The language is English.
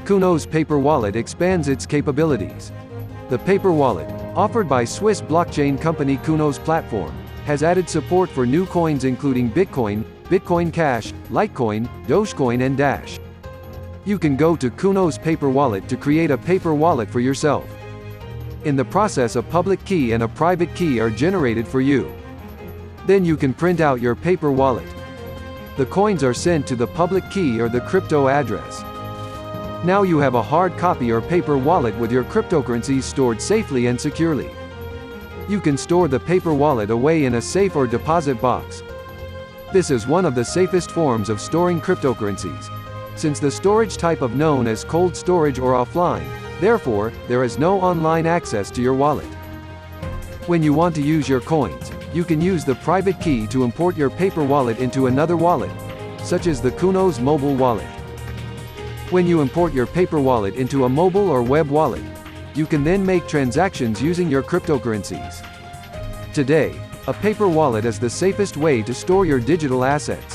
Counos Paper Wallet expands its capabilities. The paper wallet, offered by Swiss blockchain company Counos Platform, has added support for new coins including Bitcoin, Bitcoin Cash, Litecoin, Dogecoin and Dash. You can go to Counos Paper Wallet to create a paper wallet for yourself. In the process, a public key and a private key are generated for you. Then you can print out your paper wallet. The coins are sent to the public key or the crypto address. Now you have a hard copy or paper wallet with your cryptocurrencies stored safely and securely. You can store the paper wallet away in a safe or deposit box. This is one of the safest forms of storing cryptocurrencies, since the storage type is known as cold storage or offline. Therefore, there is no online access to your wallet. When you want to use your coins, you can use the private key to import your paper wallet into another wallet, such as the Counos mobile wallet. When you import your paper wallet into a mobile or web wallet, you can then make transactions using your cryptocurrencies. Today, a paper wallet is the safest way to store your digital assets.